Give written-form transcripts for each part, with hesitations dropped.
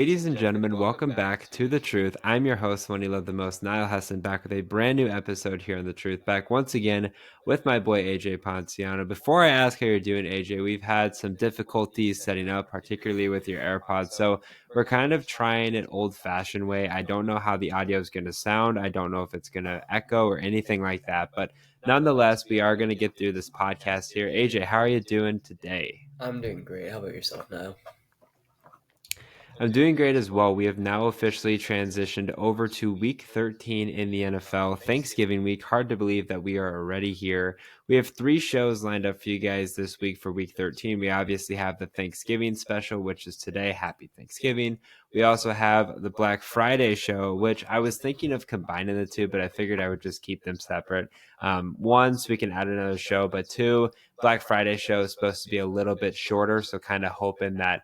Ladies and gentlemen, welcome back to The Truth. I'm your host, one you love the most, Niall Hesson, back with a brand new episode here on The Truth. Back once again with my boy AJ Ponciano. Before I ask how you're doing, AJ, we've had some difficulties setting up, particularly with your AirPods. So we're kind of trying an old-fashioned way. I don't know how the audio is going to sound. I don't know if it's going to echo or anything like that. But nonetheless, we are going to get through this podcast here. AJ, how are you doing today? I'm doing great. How about yourself now? I'm doing great as well. We have now officially transitioned over to week 13 in the NFL, Thanksgiving week. Hard to believe that we are already here. We have 3 shows lined up for you guys this week for week 13. We obviously have the Thanksgiving special, which is today. Happy Thanksgiving. We also have the Black Friday show, which I was thinking of combining the two, but I figured I would just keep them separate. One, so we can add another show, but two, Black Friday show is supposed to be a little bit shorter, so kind of hoping that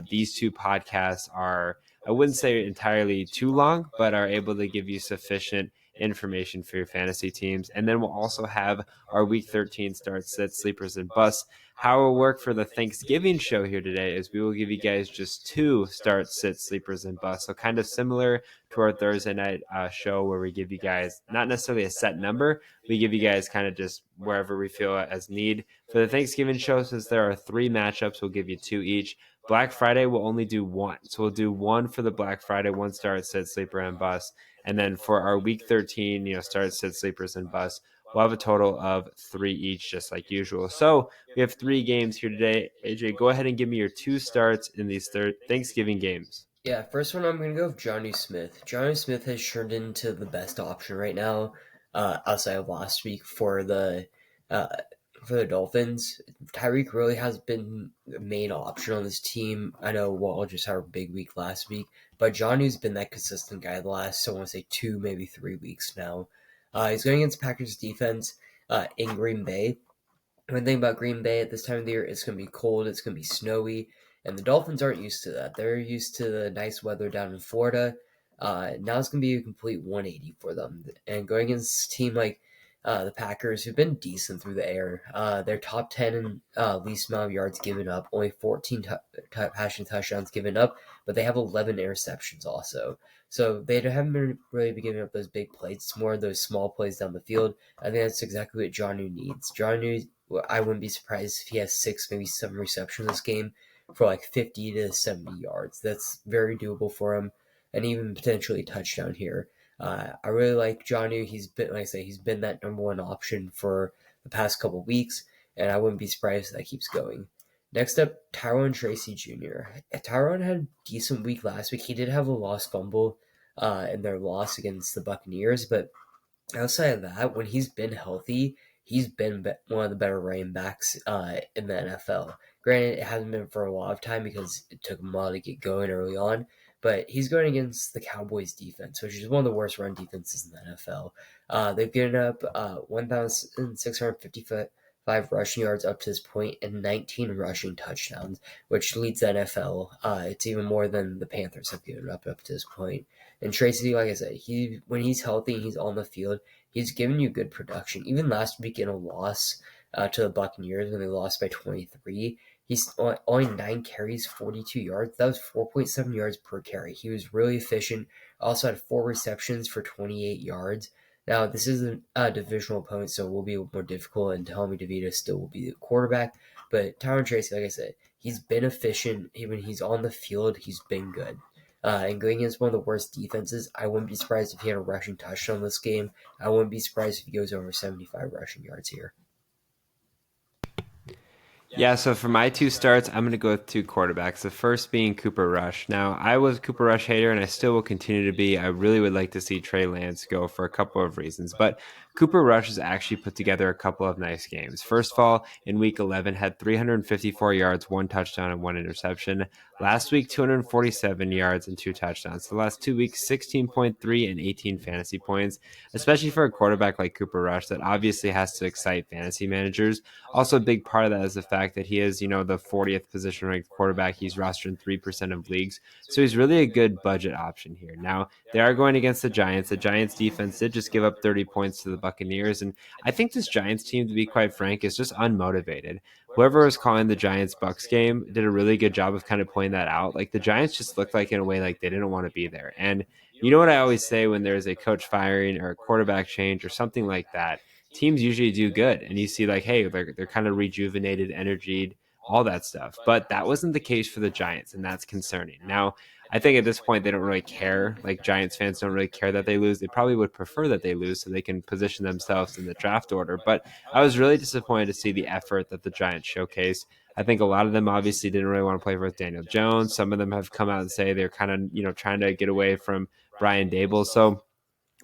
these two podcasts are, I wouldn't say entirely too long, but are able to give you sufficient information for your fantasy teams. And then we'll also have our week 13 start, sit, sleepers, and busts. How it will work for the Thanksgiving show here today is we will give you guys just 2 start, sit, sleepers, and busts. So kind of similar to our Thursday night show where we give you guys not necessarily a set number. We give you guys kind of just wherever we feel as need. For the Thanksgiving show, since there are 3 matchups, we'll give you 2 each. Black Friday we'll only do one. So we'll do one for the Black Friday, 1 start, sit, sleeper, and bust. And then for our week 13, start, sit, sleepers, and bust, we'll have a total of 3 each, just like usual. So we have 3 games here today. AJ, go ahead and give me your 2 starts in these Thanksgiving games. Yeah, first one I'm going to go with Johnny Smith. Johnny Smith has turned into the best option right now, outside of last week uh, for the Dolphins. Tyreek really has been the main option on this team. I know Wall just had a big week last week, but Johnny's been that consistent guy the last, I want to say 2, maybe 3 weeks now. He's going against Packers defense in Green Bay. One thing about Green Bay at this time of the year, it's going to be cold, it's going to be snowy, and the Dolphins aren't used to that. They're used to the nice weather down in Florida. Now it's going to be a complete 180 for them. And going against a team like the Packers, who've been decent through the air, they're top 10 in least amount of yards given up, only 14 passing touchdowns given up, but they have 11 interceptions also. So they haven't been really been giving up those big plays. It's more of those small plays down the field. I think that's exactly what Jonnu needs. Jonnu, I wouldn't be surprised if he has 6, maybe 7 receptions this game for like 50 to 70 yards. That's very doable for him, and even potentially a touchdown here. I really like Jonnu. He's been, like I say, he's been that number one option for the past couple weeks, and I wouldn't be surprised if that keeps going. Next up, Tyrone Tracy Jr. Tyrone had a decent week last week. He did have a lost fumble in their loss against the Buccaneers, but outside of that, when he's been healthy, he's been one of the better running backs in the NFL. Granted, it hasn't been for a lot of time because it took him a while to get going early on, but he's going against the Cowboys defense, which is one of the worst run defenses in the NFL. They've given up 1,655 rushing yards up to this point and 19 rushing touchdowns, which leads the NFL. It's even more than the Panthers have given up to this point. And Tracy, like I said, when he's healthy and he's on the field, he's giving you good production. Even last week in a loss to the Buccaneers when they lost by 23, he's only 9 carries, 42 yards. That was 4.7 yards per carry. He was really efficient. Also had 4 receptions for 28 yards. Now, this is a divisional opponent, so it will be more difficult, and Tommy DeVito still will be the quarterback. But Tyron Tracy, like I said, he's been efficient. When he's on the field, he's been good. And going against one of the worst defenses, I wouldn't be surprised if he had a rushing touchdown this game. I wouldn't be surprised if he goes over 75 rushing yards here. Yeah, so for my 2 starts, I'm going to go with 2 quarterbacks. The first being Cooper Rush. Now, I was a Cooper Rush hater, and I still will continue to be. I really would like to see Trey Lance go for a couple of reasons. But Cooper Rush has actually put together a couple of nice games. First of all, in week 11, had 354 yards, 1 touchdown, and 1 interception. Last week, 247 yards and 2 touchdowns. The last 2 weeks, 16.3 and 18 fantasy points, especially for a quarterback like Cooper Rush that obviously has to excite fantasy managers. Also, a big part of that is the fact that he is, the 40th position ranked quarterback. He's rostered in 3% of leagues. So he's really a good budget option here. Now, they are going against the Giants. The Giants defense did just give up 30 points to the Buccaneers. And I think this Giants team, to be quite frank, is just unmotivated. whoever was calling the Giants Bucks game did a really good job of kind of pointing that out. Like the Giants just looked like in a way like they didn't want to be there. And you know what I always say when there's a coach firing or a quarterback change or something like that, teams usually do good. And you see like, hey, they're kind of rejuvenated, energied, all that stuff. But that wasn't the case for the Giants, and that's concerning. Now, I think at this point they don't really care. Like Giants fans don't really care that they lose. They probably would prefer that they lose so they can position themselves in the draft order. But I was really disappointed to see the effort that the Giants showcased. I think a lot of them obviously didn't really want to play with Daniel Jones. Some of them have come out and say they're kind of, trying to get away from Brian Dable. So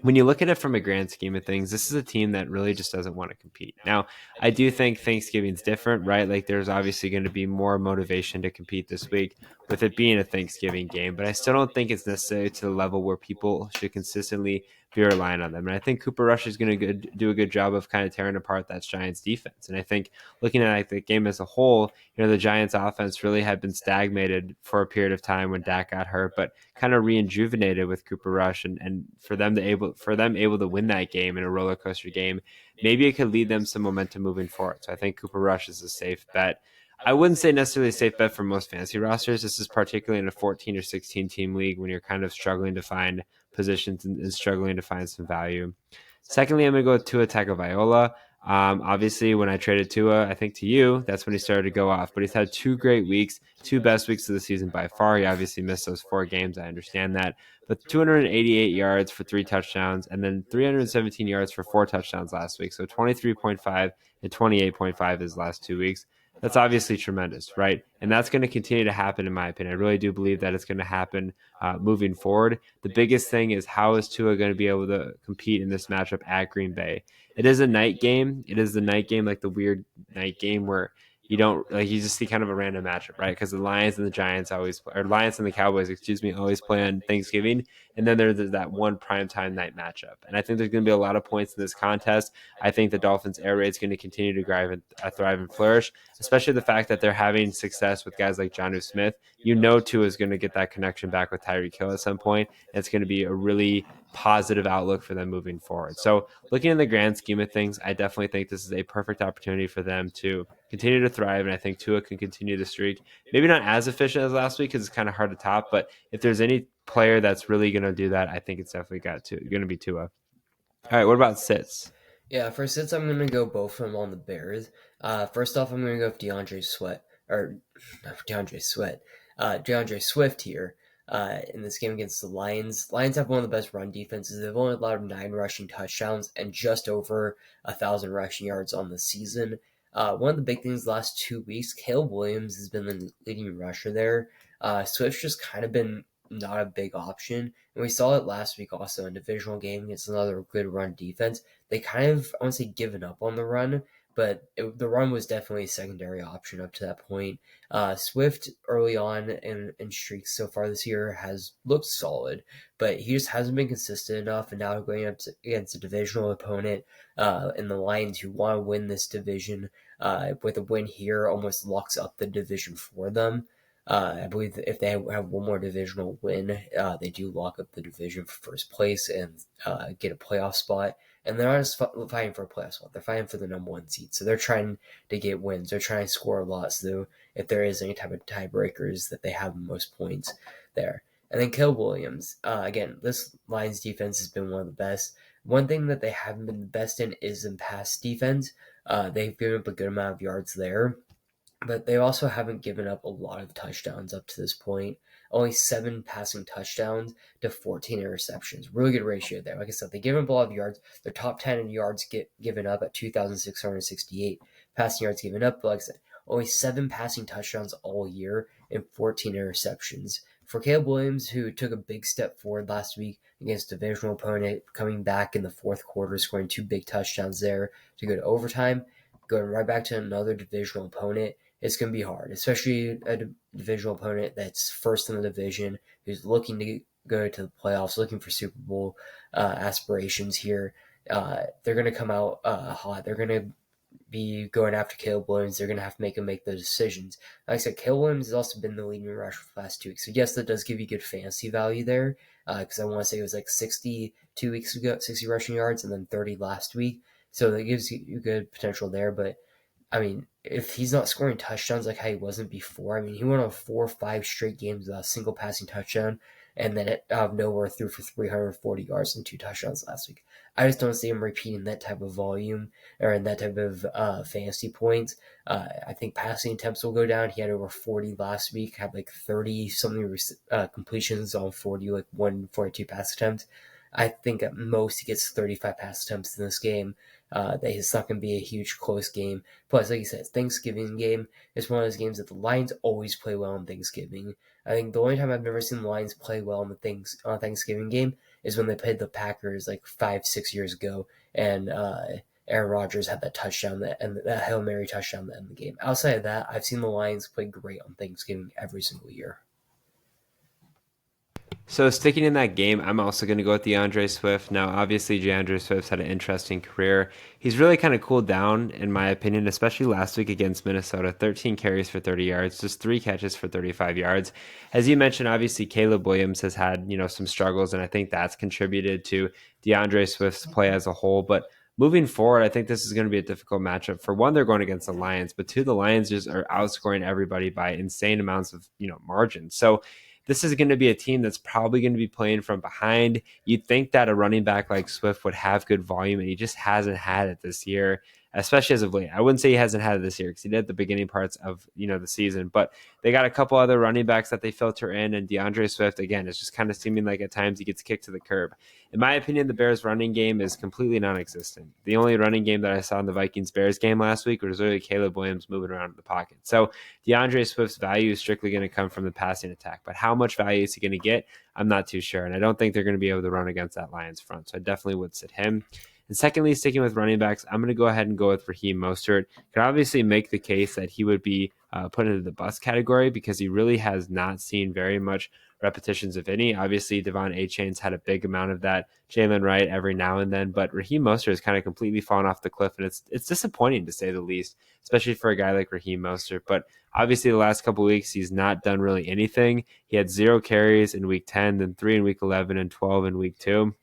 when you look at it from a grand scheme of things, this is a team that really just doesn't want to compete. Now, I do think Thanksgiving's different, right? Like there's obviously going to be more motivation to compete this week with it being a Thanksgiving game, but I still don't think it's necessarily to the level where people should consistently be relying on them. And I think Cooper Rush is going to do a good job of kind of tearing apart that Giants defense. And I think looking at like the game as a whole, the Giants offense really had been stagnated for a period of time when Dak got hurt, but kind of rejuvenated with Cooper Rush, and for them able to win that game in a roller coaster game, maybe it could lead them some momentum moving forward. So I think Cooper Rush is a safe bet. I wouldn't say necessarily a safe bet for most fantasy rosters. This is particularly in a 14 or 16 team league when you're kind of struggling to find positions and struggling to find some value. Secondly, I'm going to go with Tua Tagovailoa. Obviously, when I traded Tua, I think to you, that's when he started to go off. But he's had 2 great weeks, 2 best weeks of the season by far. He obviously missed those 4 games. I understand that. But 288 yards for 3 touchdowns, and then 317 yards for 4 touchdowns last week. So 23.5 and 28.5 his last 2 weeks. That's obviously tremendous, right? And that's going to continue to happen, in my opinion. I really do believe that it's going to happen moving forward. The biggest thing is how is Tua going to be able to compete in this matchup at Green Bay? It is a night game. It is the night game, like the weird night game where you don't like you just see kind of a random matchup, right? Because the Lions and the Giants always, or Lions and the Cowboys, excuse me, always play on Thanksgiving, and then there's that one primetime night matchup. And I think there's going to be a lot of points in this contest. I think the Dolphins' air raid is going to continue to thrive and flourish, especially the fact that they're having success with guys like Jonnu Smith. Tua is going to get that connection back with Tyreek Hill at some point. And it's going to be a really positive outlook for them moving forward. So looking in the grand scheme of things, I definitely think this is a perfect opportunity for them to continue to thrive. And I think Tua can continue the streak. Maybe not as efficient as last week because it's kind of hard to top. But if there's any player that's really going to do that, I think it's definitely going to be Tua. All right, what about sits? Yeah, for sits, I'm going to go both of them on the Bears. First off, I'm going to go with DeAndre Swift here in this game against the Lions. Lions have one of the best run defenses. They've only allowed 9 rushing touchdowns and just over 1,000 rushing yards on the season. One of the big things the last 2 weeks, Caleb Williams has been the leading rusher there. Swift's just kind of been not a big option. And we saw it last week also in a divisional game against another good run defense. They kind of, I won't say given up on the run, but the run was definitely a secondary option up to that point. Swift early on in streaks so far this year has looked solid, but he just hasn't been consistent enough. And now going up against a divisional opponent in the Lions who want to win this division with a win here almost locks up the division for them. I believe that if they have one more divisional win, they do lock up the division for first place and get a playoff spot. And they're not just fighting for a playoff spot; they're fighting for the number 1 seed. So they're trying to get wins. They're trying to score a lot. So if there is any type of tiebreakers, that they have the most points there. And then Caleb Williams. Again, this Lions defense has been one of the best. One thing that they haven't been the best in is in pass defense. They've given up a good amount of yards there, but they also haven't given up a lot of touchdowns up to this point. Only 7 passing touchdowns to 14 interceptions. Really good ratio there. Like I said, they give up a lot of yards. They're top 10 in yards given up at 2,668 passing yards given up. But like I said, only 7 passing touchdowns all year and 14 interceptions. For Caleb Williams, who took a big step forward last week against a divisional opponent, coming back in the fourth quarter, scoring 2 big touchdowns there to go to overtime, going right back to another divisional opponent, it's going to be hard, especially a divisional opponent that's first in the division, who's looking to go to the playoffs, looking for Super Bowl aspirations here. They're going to come out hot. They're going to be going after Caleb Williams. They're going to have to make those decisions. Like I said, Caleb Williams has also been the leading rusher for the last 2 weeks. So, yes, that does give you good fantasy value there because I want to say it was like 60 2 weeks ago, 60 rushing yards, and then 30 last week. So that gives you good potential there. But I mean, if he's not scoring touchdowns like how he wasn't before, I mean, he went on 4 or 5 straight games without a single passing touchdown, and then out of nowhere threw for 340 yards and 2 touchdowns last week. I just don't see him repeating that type of volume or in that type of fantasy points. I think passing attempts will go down. He had over 40 last week, had like 30 something completions on 40, like 142 pass attempts. I think at most he gets 35 pass attempts in this game. That it's not going to be a huge close game. Plus, like you said, Thanksgiving game is one of those games that the Lions always play well on Thanksgiving. I think the only time I've never seen the Lions play well on the Thanksgiving game is when they played the Packers like 5, 6 years ago, and Aaron Rodgers had that touchdown and that Hail Mary touchdown that end the game. Outside of that, I've seen the Lions play great on Thanksgiving every single year. So sticking in that game, I'm also going to go with DeAndre Swift. Now, obviously, DeAndre Swift's had an interesting career. He's really kind of cooled down, in my opinion, especially last week against Minnesota. 13 carries for 30 yards, just 3 catches for 35 yards. As you mentioned, obviously, Caleb Williams has had, some struggles, and I think that's contributed to DeAndre Swift's play as a whole. But moving forward, I think this is going to be a difficult matchup. For one, they're going against the Lions, but two, the Lions just are outscoring everybody by insane amounts of, margin. So this is going to be a team that's probably going to be playing from behind. You'd think that a running back like Swift would have good volume, and he just hasn't had it this year, especially as of late. I wouldn't say he hasn't had it this year because he did at the beginning parts of the season, but they got a couple other running backs that they filter in, and DeAndre Swift again is just kind of seeming like at times he gets kicked to the curb. In my opinion, the Bears running game is completely non-existent. The only running game that I saw in the Vikings-Bears game last week was really Caleb Williams moving around in the pocket. So DeAndre Swift's value is strictly going to come from the passing attack, but how much value is he going to get? I'm not too sure, and I don't think they're going to be able to run against that Lions front, so I definitely would sit him. And secondly, sticking with running backs, I'm going to go ahead and go with Raheem Mostert. Could obviously make the case that he would be put into the bust category because he really has not seen very much repetitions, if any. Obviously, Devon A-Chain's had a big amount of that. Jalen Wright every now and then, but Raheem Mostert has kind of completely fallen off the cliff, and it's disappointing to say the least, especially for a guy like Raheem Mostert. But obviously, the last couple of weeks, he's not done really anything. He had 0 carries in week 10, then 3 in week 11, and 12 in week 2.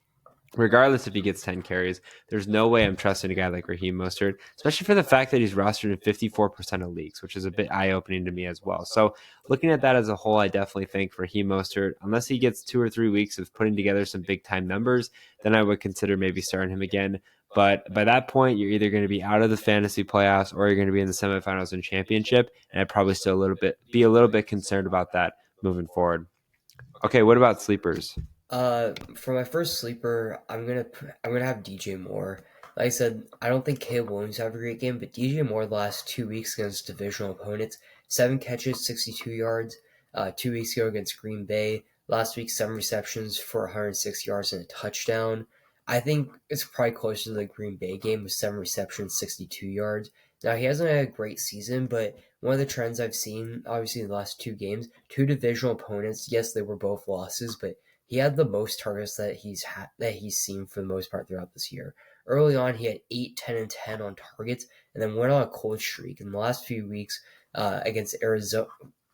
Regardless if he gets 10 carries, there's no way I'm trusting a guy like Raheem Mostert, especially for the fact that he's rostered in 54% of leagues, which is a bit eye-opening to me as well. So looking at that as a whole, I definitely think Raheem Mostert, unless he gets 2 or 3 weeks of putting together some big-time numbers, then I would consider maybe starting him again. But by that point, you're either going to be out of the fantasy playoffs or you're going to be in the semifinals and championship, and I'd probably still be a little bit concerned about that moving forward. Okay, what about sleepers? For my first sleeper, I'm gonna have DJ Moore. Like I said, I don't think Caleb Williams have a great game, but DJ Moore the last 2 weeks against divisional opponents, 7 catches, 62 yards. 2 weeks ago against Green Bay, last week 7 receptions for 106 yards and a touchdown. I think it's probably closer to the Green Bay game with 7 receptions, 62 yards. Now he hasn't had a great season, but one of the trends I've seen, obviously in the last 2 games, 2 divisional opponents. Yes, they were both losses, but he had the most targets that he's seen for the most part throughout this year. Early on, he had 8, 10, and 10 on targets, and then went on a cold streak. In the last few weeks, against Arizona,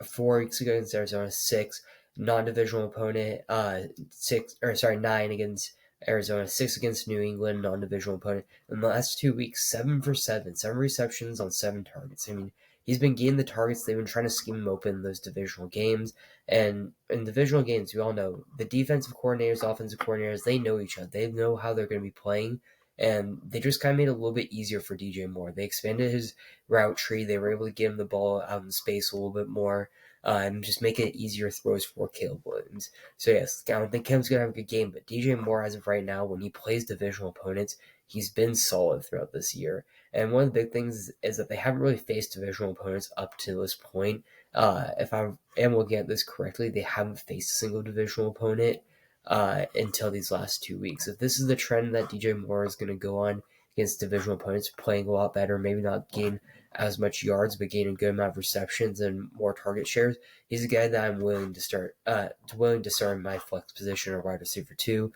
4 weeks ago against Arizona, 6 non-divisional opponent, 9 against Arizona, 6 against New England, non-divisional opponent. In the last 2 weeks, 7 for 7, 7 receptions on 7 targets. I mean, he's been getting the targets. They've been trying to scheme him open in those divisional games. And in divisional games, we all know the defensive coordinators, offensive coordinators, they know each other. They know how they're going to be playing. And they just kind of made it a little bit easier for DJ Moore. They expanded his route tree. They were able to get him the ball out in space a little bit more and just make it easier throws for Caleb Williams. So, yes, I don't think Caleb's going to have a good game, but DJ Moore, as of right now, when he plays divisional opponents, he's been solid throughout this year. And one of the big things is that they haven't really faced divisional opponents up to this point. If I am looking at this correctly, they haven't faced a single divisional opponent until these last 2 weeks. If this is the trend that DJ Moore is going to go on against divisional opponents, playing a lot better, maybe not gain as much yards, but gain a good amount of receptions and more target shares, he's a guy that I'm willing to start in my flex position or wide receiver 2,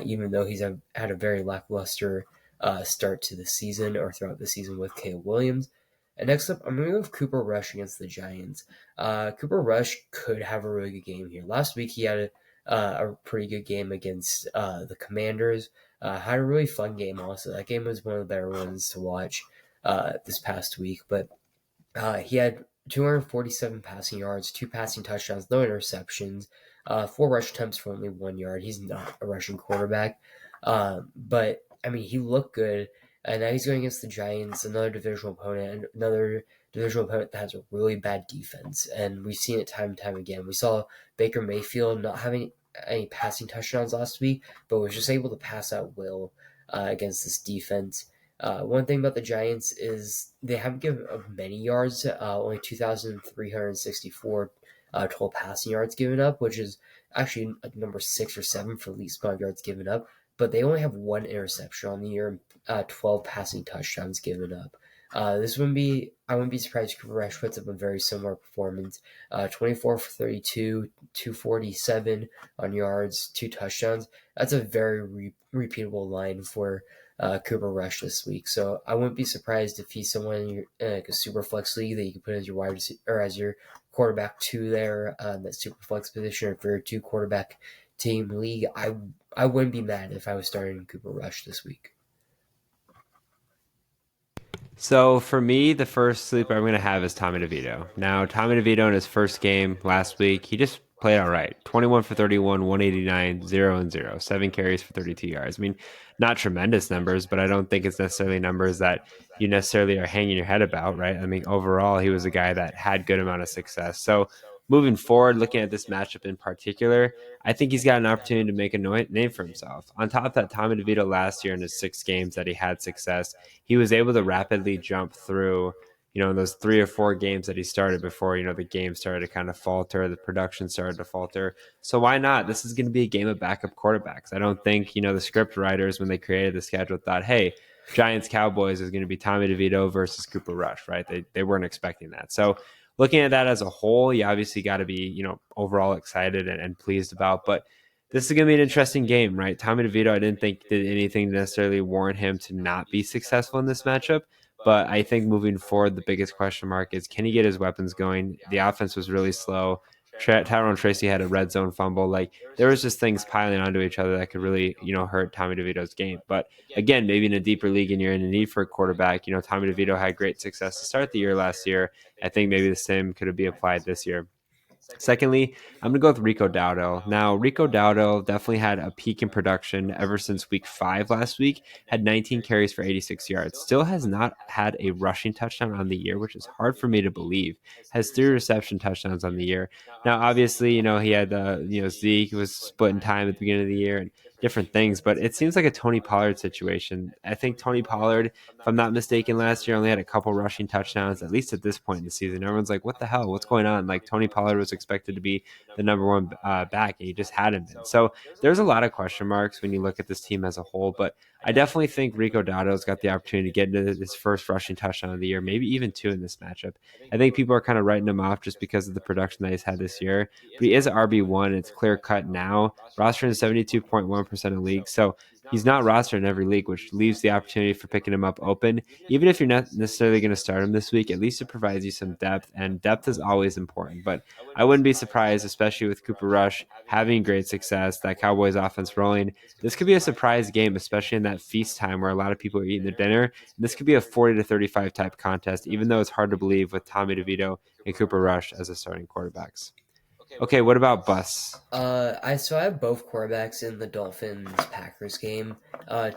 even though he's had a very lackluster start to the season or throughout the season with Caleb Williams. And next up, I'm going to go with Cooper Rush against the Giants. Cooper Rush could have a really good game here. Last week, he had a pretty good game against the Commanders. Had a really fun game also. That game was one of the better ones to watch this past week. But He had 247 passing yards, two passing touchdowns, no interceptions, four rush attempts for only 1 yard. He's not a rushing quarterback, but I mean he looked good. And now he's going against the Giants, another divisional opponent, and another divisional opponent that has a really bad defense. And we've seen it time and time again. We saw Baker Mayfield not having any passing touchdowns last week, but was just able to pass at will against this defense. One thing about the Giants is they haven't given up many yards, only 2,364 total passing yards given up, which is actually like number 6 or 7 for least amount of yards given up. But they only have one interception on the year and 12 passing touchdowns given up. I wouldn't be surprised if Cooper Rush puts up a very similar performance. 24 for 32, 247 on yards, two touchdowns. That's a very repeatable line for Cooper Rush this week. So I wouldn't be surprised if he's someone in your like a super flex league that you can put as your wide receiver or as your quarterback two there, that super flex position, or if you're a two quarterback team league. I wouldn't be mad if I was starting Cooper Rush this week. So for me, the first sleeper I'm going to have is Tommy DeVito. Now, Tommy DeVito in his first game last week, he just played all right. 21 for 31, 189, 0 and 0, 7 carries for 32 yards. I mean, not tremendous numbers, but I don't think it's necessarily numbers that you necessarily are hanging your head about, right? I mean, overall, he was a guy that had good amount of success. So moving forward, looking at this matchup in particular, I think he's got an opportunity to make a name for himself. On top of that, Tommy DeVito last year in his 6 games that he had success, he was able to rapidly jump through, in those 3 or 4 games that he started before, the game started to kind of falter, the production started to falter. So why not? This is going to be a game of backup quarterbacks. I don't think, the script writers, when they created the schedule, thought, hey, Giants Cowboys is going to be Tommy DeVito versus Cooper Rush, right? They weren't expecting that. So looking at that as a whole, you obviously got to be, overall excited and pleased about. But this is going to be an interesting game, right? Tommy DeVito, I didn't think did anything to necessarily warrant him to not be successful in this matchup. But I think moving forward, the biggest question mark is, can he get his weapons going? The offense was really slow. Tyrone Tracy had a red zone fumble. Like, there was just things piling onto each other that could really, hurt Tommy DeVito's game. But again, maybe in a deeper league and you're in a need for a quarterback, Tommy DeVito had great success to start the year last year. I think maybe the same could be applied this year. Secondly, I'm going to go with Rico Dowdle. Now, Rico Dowdle definitely had a peak in production ever since week 5 last week, had 19 carries for 86 yards. Still has not had a rushing touchdown on the year, which is hard for me to believe. Has 3 reception touchdowns on the year. Now, obviously, he had, Zeke was split in time at the beginning of the year and different things, but it seems like a Tony Pollard situation. I think Tony Pollard, if I'm not mistaken, last year only had a couple rushing touchdowns, at least at this point in the season. Everyone's like, what the hell? What's going on? Like, Tony Pollard was expected to be the number one back, and he just hadn't been. So there's a lot of question marks when you look at this team as a whole, but I definitely think Rico Dotto's got the opportunity to get into his first rushing touchdown of the year, maybe even 2 in this matchup. I think people are kind of writing him off just because of the production that he's had this year, but he is RB1. It's clear cut now, rostered in 72.1% of leagues. So he's not rostered in every league, which leaves the opportunity for picking him up open. Even if you're not necessarily going to start him this week, at least it provides you some depth, and depth is always important. But I wouldn't be surprised, especially with Cooper Rush having great success, that Cowboys offense rolling. This could be a surprise game, especially in that feast time where a lot of people are eating their dinner. And this could be a 40 to 35 type contest, even though it's hard to believe with Tommy DeVito and Cooper Rush as the starting quarterbacks. Okay, what about Bus? I have both quarterbacks in the Dolphins Packers game.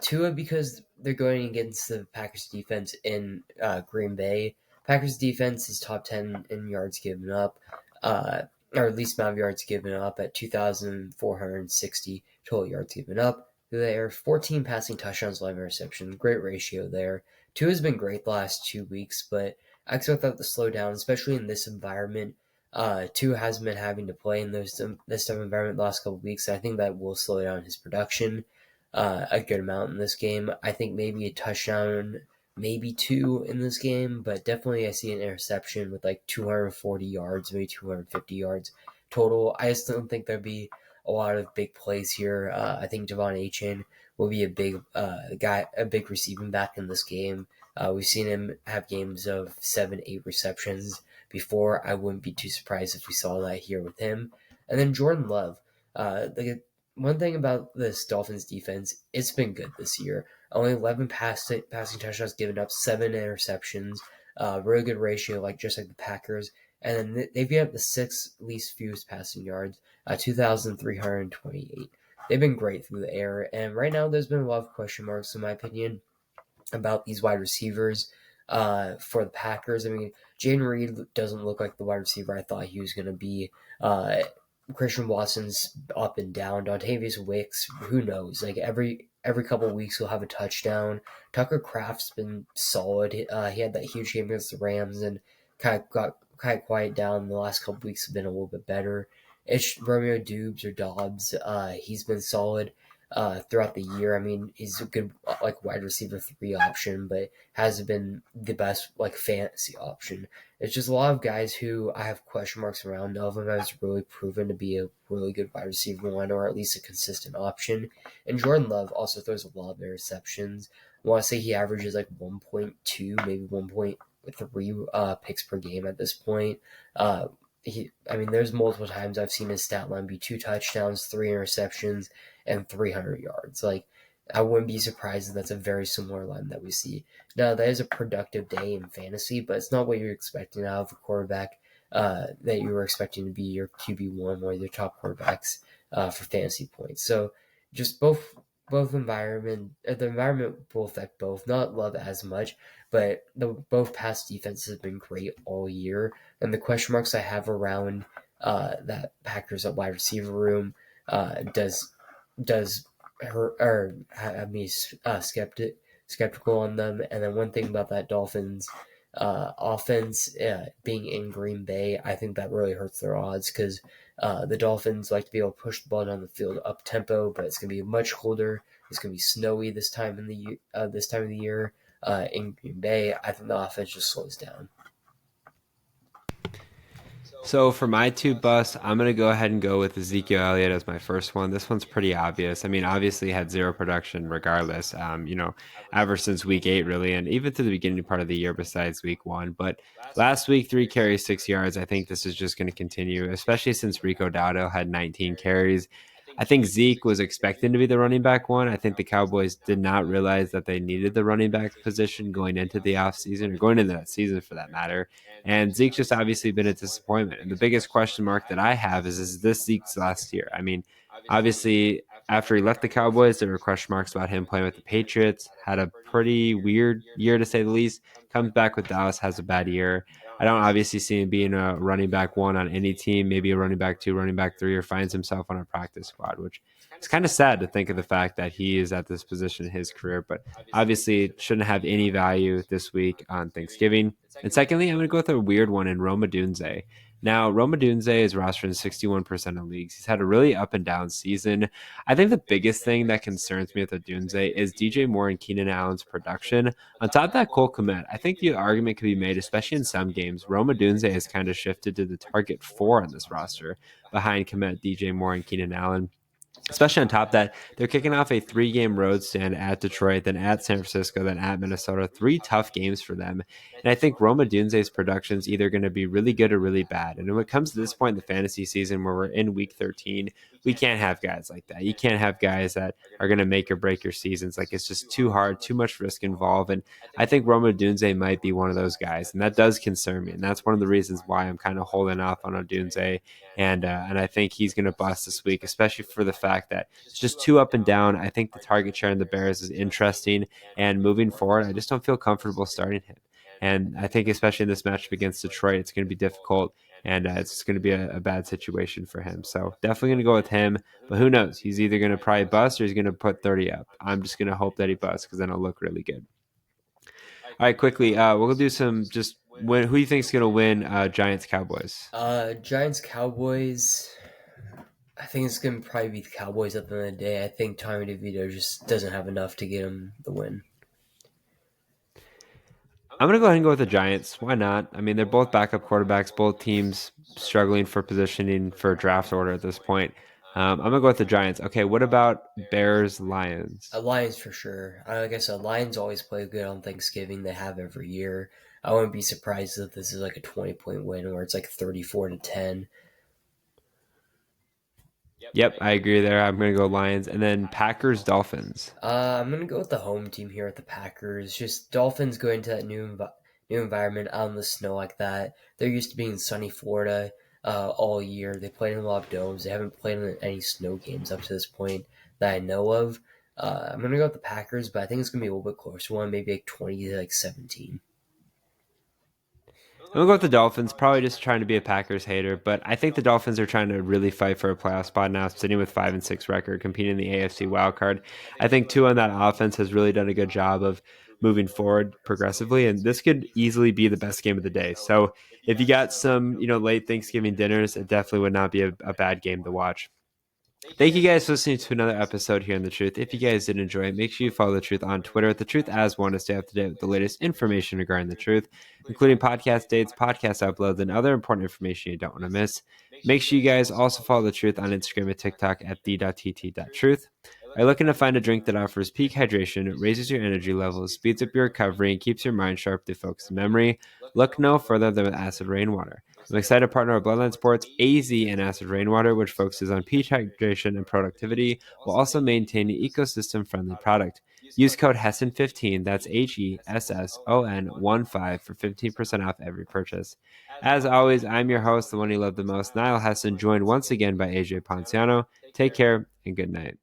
Tua because they're going against the Packers defense in Green Bay. Packers defense is top 10 in yards given up, or least amount of yards given up at 2,460 total yards given up. There 14 passing touchdowns, 11 receptions, great ratio there. Tua has been great the last 2 weeks, but I expect that to slow down, especially in this environment. Tua has been having to play in this type of environment the last couple of weeks. So I think that will slow down his production a good amount in this game. I think maybe a touchdown, maybe 2 in this game, but definitely I see an interception with like 240 yards, maybe 250 yards total. I just don't think there'll be a lot of big plays here. I think Devon Achane will be a big receiving back in this game. We've seen him have games of 7, 8 receptions before. I wouldn't be too surprised if we saw that here with him. And then Jordan Love. One thing about this Dolphins defense, it's been good this year. Only 11 passing touchdowns given up, 7 interceptions. Really good ratio, like just like the Packers. And then they've got the sixth least fewest passing yards, 2,328. They've been great through the air, and right now there's been a lot of question marks, in my opinion, about these wide receivers for the Packers. I mean, Jaden Reed doesn't look like the wide receiver I thought he was going to be. Uh, Christian Watson's up and down. Dontavius Wicks, who knows? Like every couple of weeks he'll have a touchdown. Tucker Kraft's been solid. He had that huge game against the Rams and kind of quiet down. The last couple of weeks have been a little bit better. It's Romeo Dubes or Dobbs. He's been solid throughout the year. I mean, he's a good like wide receiver three option, but hasn't been the best like fantasy option. It's just a lot of guys who I have question marks around. None of them has really proven to be a really good wide receiver one, or at least a consistent option. And Jordan Love also throws a lot of interceptions. I want to say he averages like 1.2, maybe 1.3 picks per game at this point. I mean, there's multiple times I've seen his stat line be 2 touchdowns, 3 interceptions, and 300 yards. Like, I wouldn't be surprised if that's a very similar line that we see. Now, that is a productive day in fantasy, but it's not what you're expecting out of a quarterback that you were expecting to be your QB1 or your top quarterbacks for fantasy points. So, just both the environment will affect both. Not Love as much, but both pass defenses have been great all year. And the question marks I have around that Packers at wide receiver room does hurt or have me skeptical on them. And then one thing about that Dolphins offense being in Green Bay, I think that really hurts their odds because the Dolphins like to be able to push the ball down the field up tempo, but it's going to be much colder. It's going to be snowy this time in the this time of the year in Green Bay. I think the offense just slows down. So for my two busts, I'm going to go ahead and go with Ezekiel Elliott as my first one. This one's pretty obvious. I mean, obviously he had zero production regardless, ever since week 8 really, and even to the beginning part of the year besides week 1. But last week, 3 carries, 6 yards. I think this is just going to continue, especially since Rico Dowdle had 19 carries. I think Zeke was expecting to be the running back one. I think the Cowboys did not realize that they needed the running back position going into the offseason or going into that season for that matter. And Zeke's just obviously been a disappointment. And the biggest question mark that I have is this Zeke's last year? I mean, obviously, after he left the Cowboys, there were question marks about him playing with the Patriots. Had a pretty weird year to say the least. Comes back with Dallas, has a bad year. I don't obviously see him being a running back one on any team, maybe a running back two, running back three, or finds himself on a practice squad, which is kind of sad to think of the fact that he is at this position in his career. But obviously, shouldn't have any value this week on Thanksgiving. And secondly, I'm going to go with a weird one in Roma Dunze. Now, Roma Dunze is rostered in 61% of leagues. He's had a really up and down season. I think the biggest thing that concerns me with Dunze is DJ Moore and Keenan Allen's production. On top of that, Cole Kmet, I think the argument could be made, especially in some games. Roma Dunze has kind of shifted to the target 4 on this roster behind Kmet, DJ Moore, and Keenan Allen. Especially on top of that, they're kicking off a 3-game road stand at Detroit, then at San Francisco, then at Minnesota. 3 tough games for them. And I think Roma Dunze's production is either going to be really good or really bad. And when it comes to this point in the fantasy season where we're in week 13, we can't have guys like that. You can't have guys that are going to make or break your seasons. Like, it's just too hard, too much risk involved. And I think Roma Dunze might be one of those guys. And that does concern me. And that's one of the reasons why I'm kind of holding off on Dunze. And I think he's going to bust this week, especially for the fact that it's just too up and down. I think the target share in the Bears is interesting. And moving forward, I just don't feel comfortable starting him. And I think especially in this matchup against Detroit, it's going to be difficult. And it's going to be a bad situation for him. So definitely going to go with him. But who knows? He's either going to probably bust or he's going to put 30 up. I'm just going to hope that he busts because then it'll look really good. All right, quickly, we'll do some just who do you think is going to win Giants Cowboys? Giants Cowboys. I think it's going to probably be the Cowboys at the end of the day. I think Tommy DeVito just doesn't have enough to get him the win. I'm going to go ahead and go with the Giants. Why not? I mean, they're both backup quarterbacks, both teams struggling for positioning for draft order at this point. I'm going to go with the Giants. Okay, what about Bears Lions? Lions for sure. Like I said, Lions always play good on Thanksgiving. They have every year. I wouldn't be surprised if this is like a 20-point win where it's like 34-10. Yep, I agree there. I'm going to go Lions. And then Packers Dolphins. I'm gonna go with the home team here at the Packers. Just Dolphins going to that new environment out in the snow like that. They're used to being in sunny Florida all year. They played in a lot of domes. They haven't played in any snow games up to this point that I know of. I'm gonna go with the Packers, but I think it's gonna be a little bit closer one, maybe like 20 to like 17. I'm gonna go with the Dolphins, probably just trying to be a Packers hater, but I think the Dolphins are trying to really fight for a playoff spot now, sitting with 5-6 record, competing in the AFC wildcard. I think Tua on that offense has really done a good job of moving forward progressively, and this could easily be the best game of the day. So if you got some, late Thanksgiving dinners, it definitely would not be a bad game to watch. Thank you guys for listening to another episode here on The Truth. If you guys did enjoy it, make sure you follow The Truth on Twitter at The Truth as one to stay up to date with the latest information regarding The Truth, including podcast dates, podcast uploads, and other important information you don't want to miss. Make sure you guys also follow The Truth on Instagram and TikTok at the.tt.truth. Are you looking to find a drink that offers peak hydration, raises your energy levels, speeds up your recovery, and keeps your mind sharp through focused memory? Look no further than with Acid Rainwater. I'm excited to partner with Bloodline Sports, AZ, and Acid Rainwater, which focuses on peak hydration and productivity while also maintaining ecosystem-friendly product. Use code HESSON15, that's HESSON15 for 15% off every purchase. As always, I'm your host, the one you love the most, Niall Hesson, joined once again by AJ Ponciano. Take care and good night.